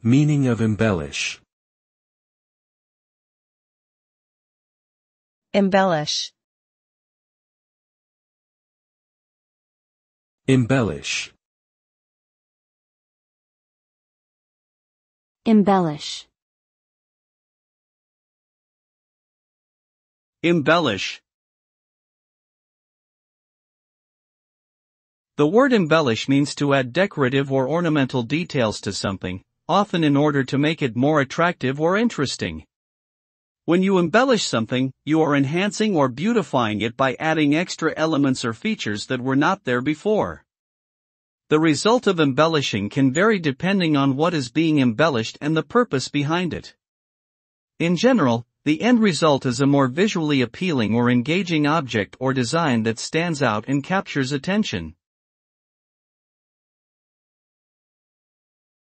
Meaning of embellish. Embellish. Embellish. Embellish. Embellish. The word embellish means to add decorative or ornamental details to something, often in order to make it more attractive or interesting. When you embellish something, you are enhancing or beautifying it by adding extra elements or features that were not there before. The result of embellishing can vary depending on what is being embellished and the purpose behind it. In general, the end result is a more visually appealing or engaging object or design that stands out and captures attention.